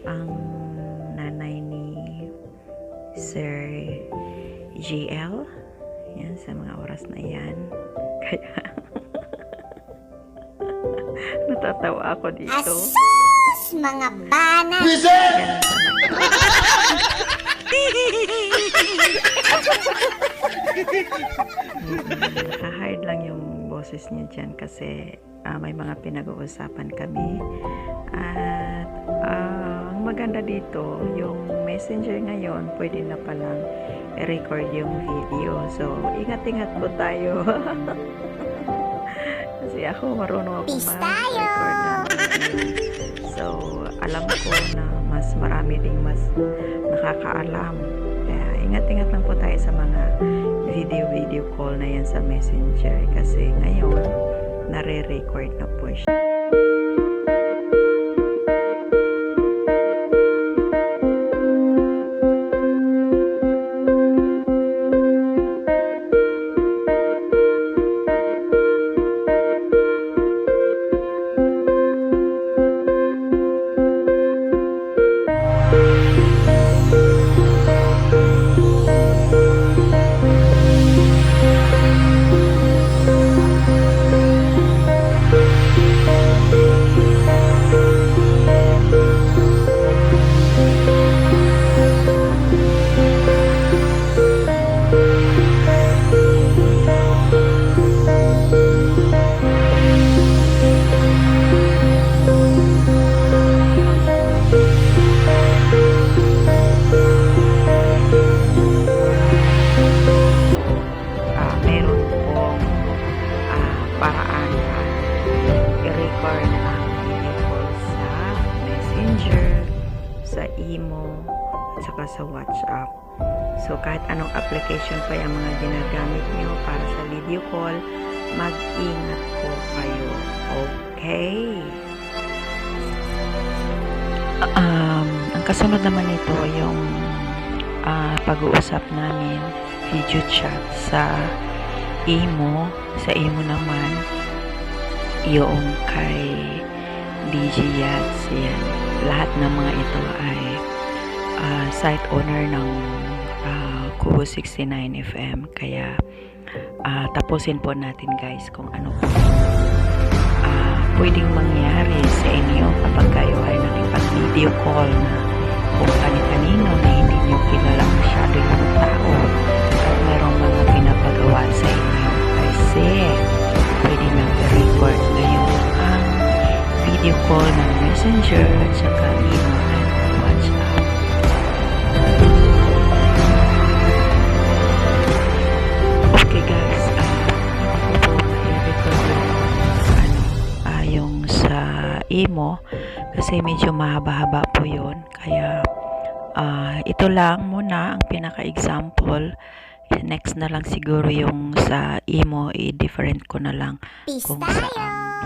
ang nanay ni Sir GL. Yan, sa mga oras na yan. Kaya, natatawa ako dito. Asus! Mga bana! Yan, nakahide lang yung boses niya dyan kasi may mga pinag-uusapan kami. At ang maganda dito, yung messenger ngayon, pwede na palang i-record yung video. So, ingat-ingat po tayo. Kasi ako marunong ako mag-record ng video. So, alam ko na mas marami ding mas nakakaalam. Kaya, ingat-ingat lang po tayo sa mga video call na yan sa messenger. Kasi ngayon, nare-record na po siya. Paraan na i-record ang video call sa messenger, sa imo, at saka sa WhatsApp. So, kahit anong application pa yung mga ginagamit nyo para sa video call, mag-ingat po kayo. Okay? Ang kasunod naman ito, yung pag-uusap namin, video chat sa imo. Sa imo naman, yung kay DJ Yads, yan. Lahat ng mga ito ay site owner ng Kubo 69 FM. Kaya tapusin po natin guys kung ano po pwedeng mangyari sa inyo kapag kayo ay nakipag-video call na kung kani-kanino na hindi nyo kilala masyado yung tao at merong mga pinapagawa sa inyo. Kasi pwede nang i-record ngayon ang video call ng messenger at saka email at WhatsApp. Okay guys, hindi ko po i-record yung sa emo kasi medyo mahaba-haba po yun. Kaya ito lang muna ang pinaka-example. Next na lang siguro yung sa emo, i-different ko na lang kung saan